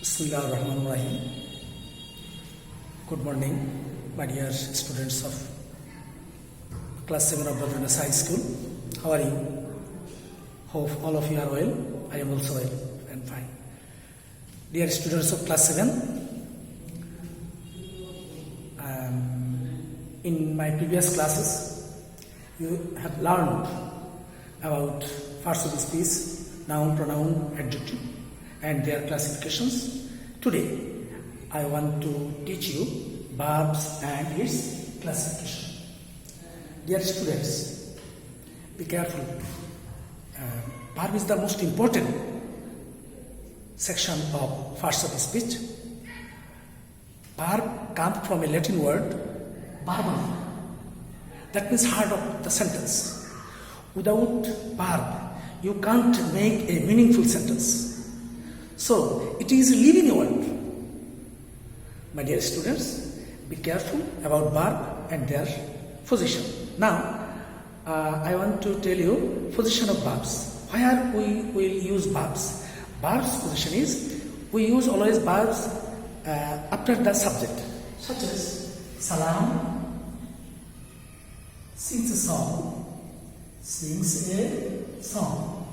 Bismillahirrahmanirrahim. Good morning, my dear students of class 7 of Badrinath High School. How are you? Hope all of you are well. I am also well and fine. Dear students of class 7, in my previous classes, you have learned about parts of speech, noun, pronoun, adjective, and their classifications. Today, I want to teach you verbs and its classification. Dear students, be careful. Verb is the most important section of parts of speech. Verb comes from a Latin word, verbum. That means heart of the sentence. Without verb, you can't make a meaningful sentence. So, it is a living word. My dear students, be careful about verb and their position. Now, I want to tell you position of verbs. Where we will use verbs? Verbs position is, we use always verbs after the subject, such as salam, sings a song, sings a song.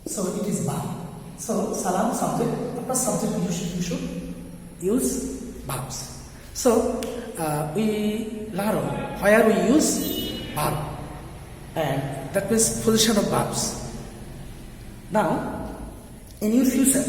So, it is verb. So, salam subject, after subject you should use verbs. So, we learn where we use verb, and that means position of verbs. Now, in your future,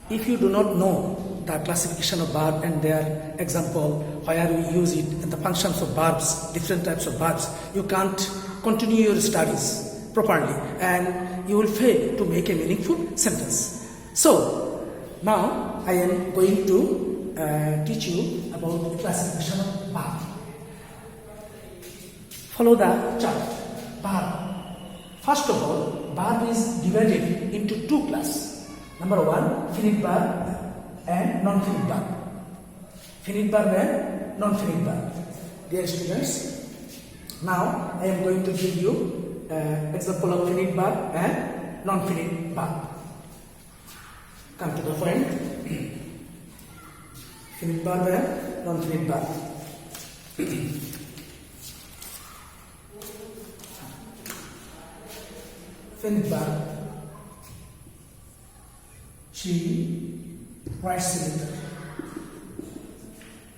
if you do not know the classification of verb and their example, where we use it, and the functions of verbs, different types of verbs, you can't continue your studies properly and you will fail to make a meaningful sentence. So, now I am going to teach you about the classification of verb. Follow the chart. Verb. First of all, verb is divided into two classes. Number one, finite verb and non-finite verb. Finite verb and non-finite verb. Dear students, now I am going to give you example of finite verb and non-finite verb. Come to the point. Finite verb and non-finite verb. Finite verb. She writes a letter.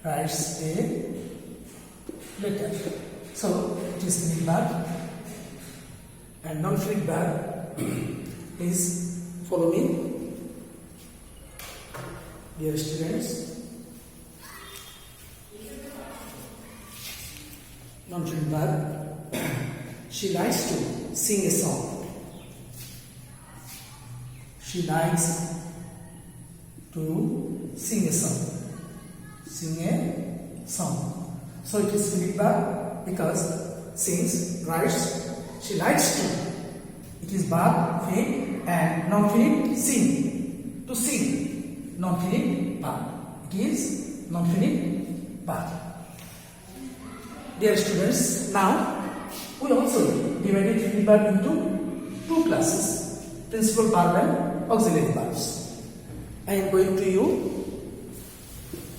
Writes a letter. So it is finite verb. And non-finite verb, please follow me, dear students. Non-finite verb, she likes to sing a song. She likes to sing a song. Sing a song. So it is finite verb because sings, writes. She likes to. It is verb, finite, and non-finite, sing. To sing. Non-finite verb. It is non-finite verb. Dear students, now we also divided finite verb into two classes, principal verb and auxiliary verbs. I am going to you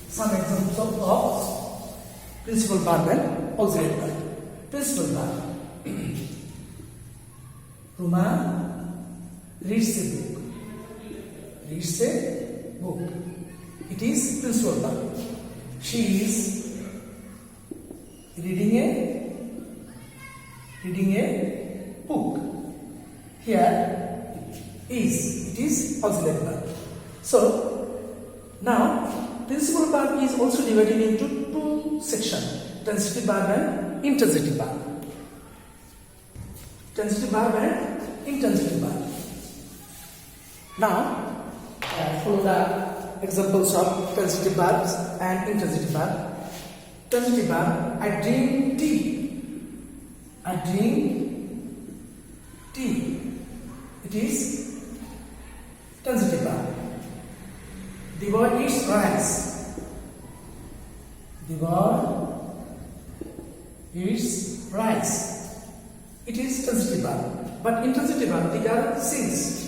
some examples of principal verb and auxiliary verb. Principal verb. Ruma reads a book. Reads a book. It is principal verb. She is reading a book. Here it is auxiliary verb. So now principal verb is also divided into two sections, transitive verb and intransitive verb. Transitive verb and intransitive verb. Now, follow the examples of transitive verbs and intransitive verb. Transitive verb, I drink tea. I drink tea. It is transitive verb. The boy eats rice. The boy eats rice. It is transitive verb. But intransitive verb, the girl sings.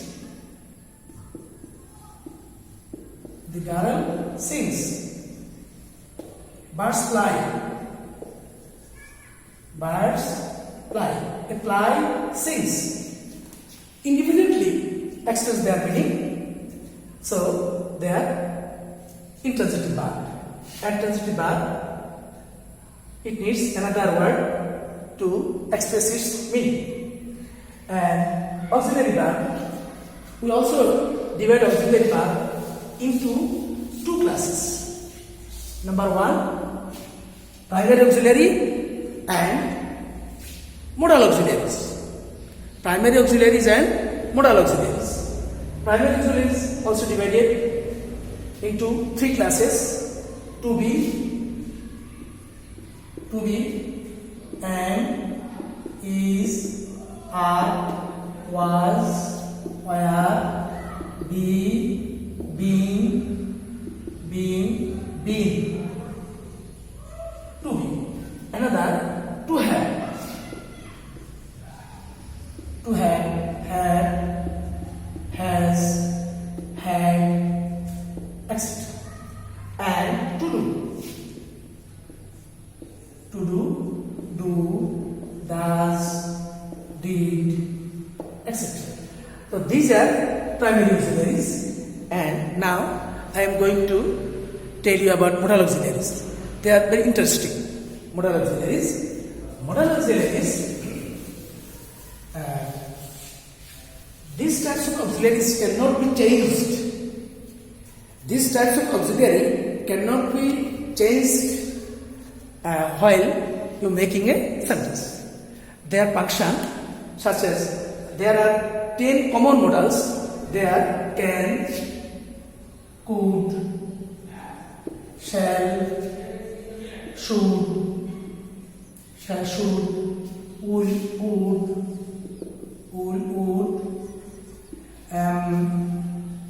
The girl sings. Birds fly. Birds fly. A fly sings. Independently express their meaning. So they are intransitive verb. Intransitive verb, it needs another word to express its meaning. And auxiliary verb, we also divide auxiliary verb into two classes. Number one, primary auxiliary and modal auxiliaries. Primary auxiliaries and modal auxiliaries. Primary auxiliaries also divided into three classes: to be, and, is, are, was, were, be, been. To be. Another, to have. To have, had, has, had, etc. And to do. To do, does, did, etc. So these are primary auxiliaries, and now I am going to tell you about modal auxiliaries. They are very interesting. Modal auxiliaries. Modal auxiliaries. These types of auxiliaries cannot be changed. These types of auxiliary cannot be changed while you are making a sentence. Their function, such as there are 10 common modals. They are can, could, shall, should, would,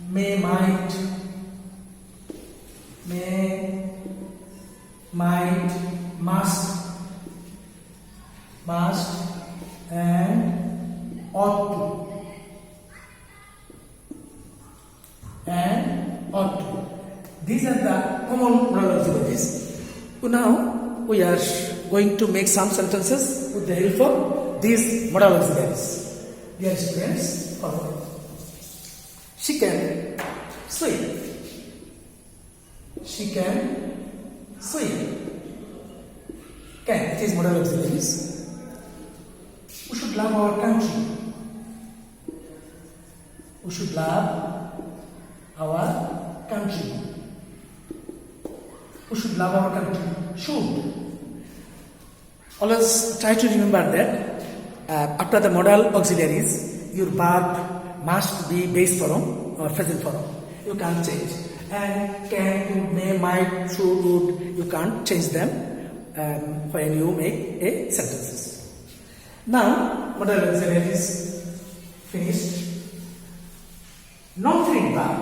may, might, must, and ought to. These are the common modal auxiliaries. Now we are going to make some sentences with the help of these modal auxiliaries. Dear students, follow. She can swim. She can swim. Can, it is modal auxiliaries. We should love our country. We should love our country. We should love our country. Should. Always try to remember that after the modal auxiliaries, your verb must be base form or present form. You can't change. And can, could, may, might, should, would, you can't change them when you make a sentences. Now, modal auxiliaries finished. Non-finite verb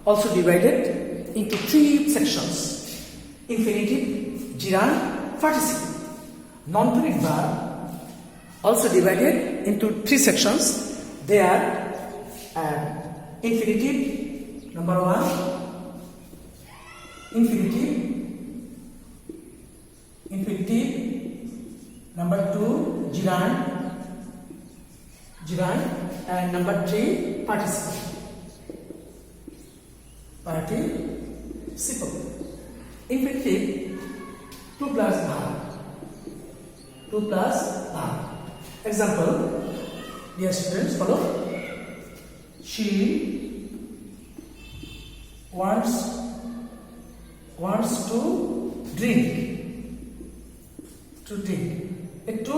also divided into three sections: infinitive, gerund, participle. Non-finite verb also divided into three sections. They are infinitive, number one, infinitive, number two, gerund, and number three, participle. Infinitive, 2 plus verb. Example, dear students, follow. She wants to drink. To drink. It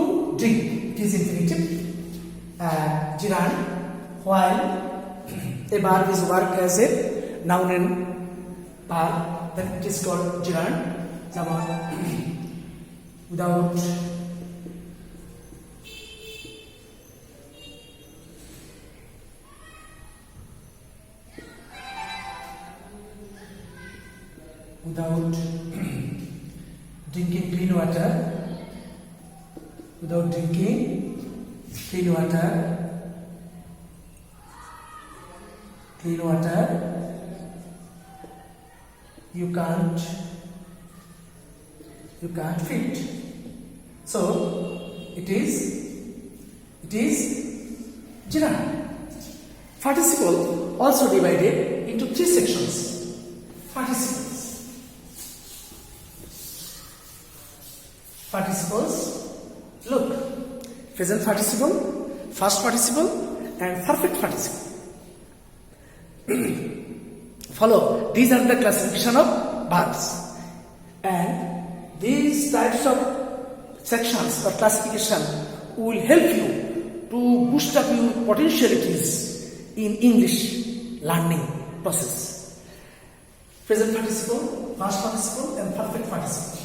is infinitive. Gerund, while a verb is work as a noun and verb, then it is called gerund. Without drinking clean water, You can't fit. So it is giraffe. Participle also divided into three sections. Participles, look, present participle, past participle, and perfect participle. Follow, these are the classification of verbs, and these types of sections or classification will help you to boost up your potentialities in English learning process. Present participle, past participle, and perfect participle.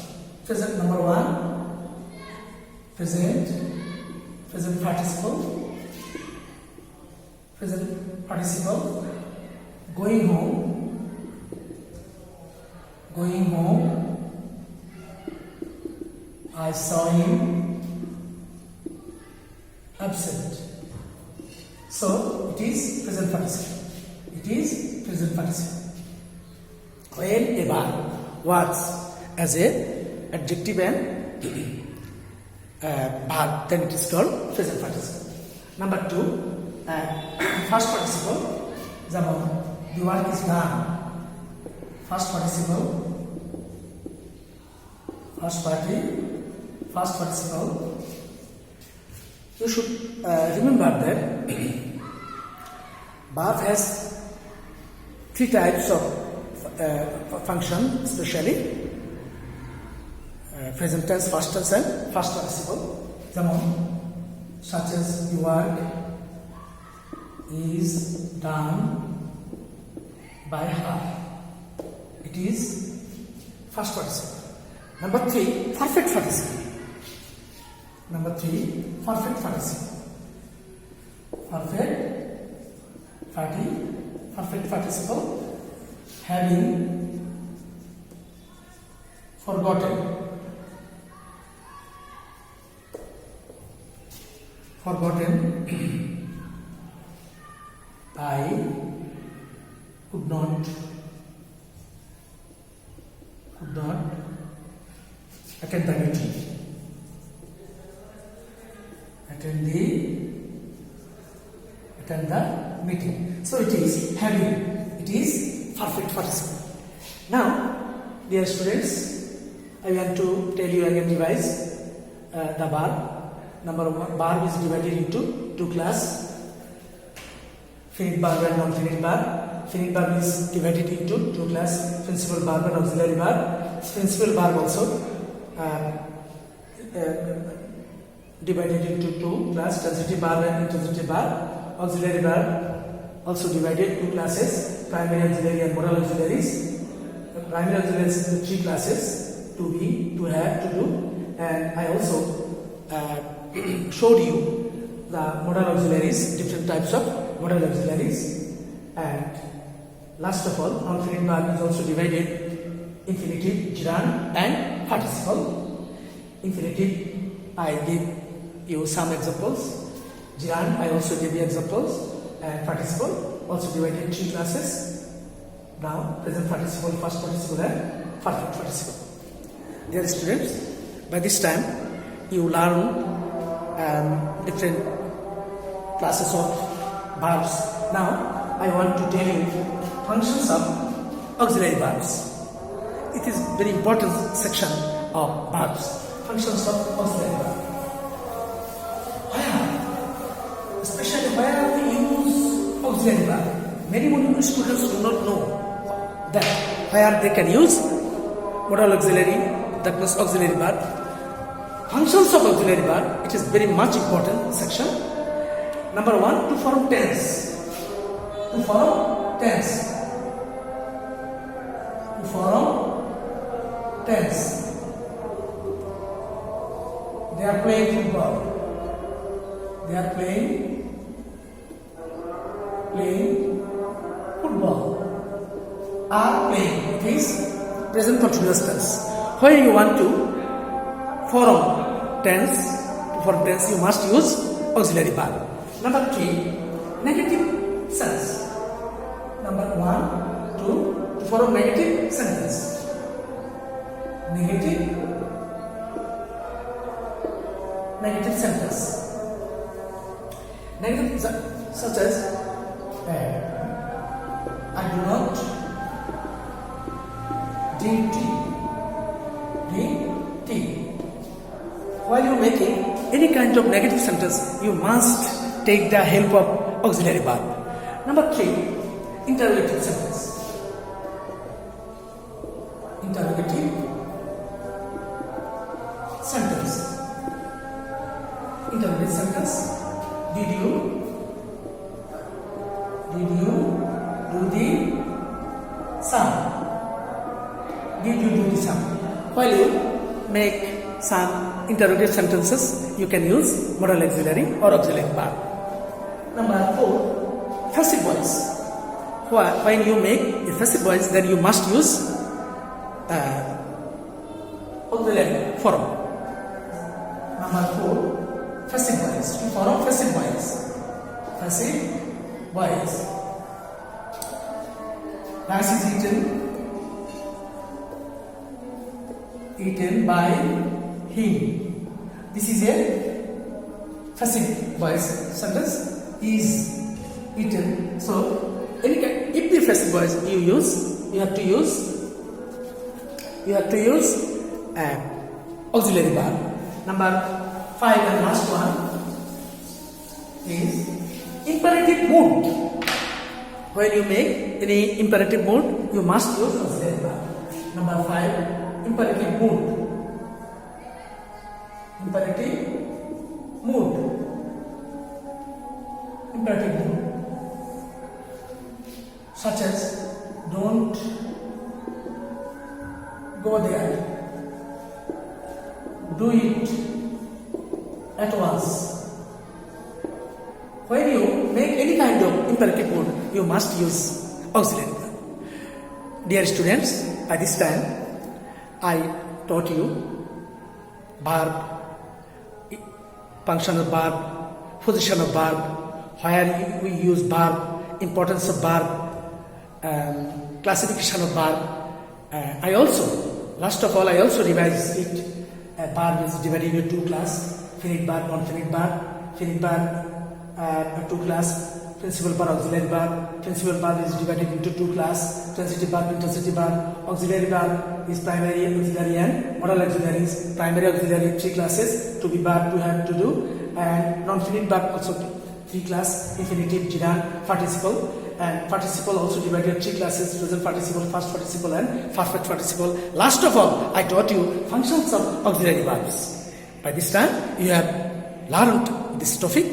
Present number 1, present participle, going home, I saw him absent. So it is present participle. When a verb works as a adjective and verb, then it is called present participle. Number 2, first participle, যেমন the work is done. First participle, you should remember that verb has 3 types of function, especially present tense, past tense, and past participle. যেমন such as the work is done by her. It is first participle. Number 3, perfect participle. Perfect participle, having forgotten. I could not attend the meeting. Attend the meeting. So it is having. It is perfect participle. Now, dear students, I want to tell you again revise the verb. Number 1, verb is divided into 2 classes. Finite verb and non-finite verb. Finite verb is divided into 2 classes: principal verb and auxiliary verb. Principal verb also divided into 2 classes: transitive verb and intransitive verb. Auxiliary verb also divided 2 classes: primary auxiliary and modal auxiliaries. Primary auxiliaries in 3 classes: to be, to have, to do, and I also showed you the modal auxiliaries, different types of modal auxiliaries. And last of all, non-finite verb is also divided: infinitive, gerund, and participle. Infinitive, I give you some examples. Gerund, I also give you examples. And participle also divided in 3 classes. Now, present participle, past participle, and perfect participle. Dear students, by this time you learn different classes of verbs. Now, I want to tell you functions of auxiliary verbs. It is very important section of verbs. Functions of auxiliary verb. Especially where we use auxiliary verb. Many students do not know that where they can use modal auxiliary, that means auxiliary verb. Functions of auxiliary verb, it is very much important section. Number 1, to form tense. They are playing football. Are playing. It is present continuous tense. When you want to form tense, you must use auxiliary verb. Number 3, negative sense. Number 1, to form negative sentence. Negative sentence. Negative such as I do not drink tea. While you are making any kind of negative sentence, you must take the help of auxiliary verb. Number 3, interrogative sentence. Interrogative sentence. Interrogative sentence. Did you do the sum? Did you do the sum? While you make some interrogative sentences, you can use modal auxiliary or auxiliary verb. Number 4, passive voice. When you make a passive voice, then you must use auxiliary form. Number 4, passive voice. To form passive voice. Passive voice. Rice is eaten by him. This is a passive voice sentence. Is eaten. So, if the passive voice you have to use auxiliary verb. Number 5 and last one is imperative mood. When you make any imperative mood, you must use auxiliary verb. Number 5, imperative mood. Imperative mood. Imperative mood. Such as don't go there. Do it at once. When you make any kind of imperative mood, you must use auxiliary verb. Dear students, at this time, I taught you verb, functional verb, position of verb, where we use verb, importance of verb, classification of verb. I also revised it. Verb is divided into 2 classes: finite verb, non-finite verb. Finite verb 2 classes. Principal verb, auxiliary verb. Principal verb is divided into 2 classes: transitive verb, intransitive verb. Auxiliary verb is primary, auxiliary, and modal auxiliary is primary, auxiliary, 3 classes. To be verb to have to do, and non-finite verb also 3 classes: infinitive, gerund, participle. And participle also divided 3 classes: present participle, past participle, and perfect participle. Last of all, I taught you functions of auxiliary verbs. By this time, you have learned this topic.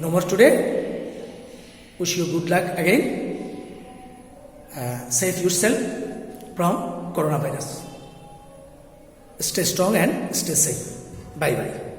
No more today. Wish you good luck again. Save yourself from coronavirus. Stay strong and stay safe. Bye bye.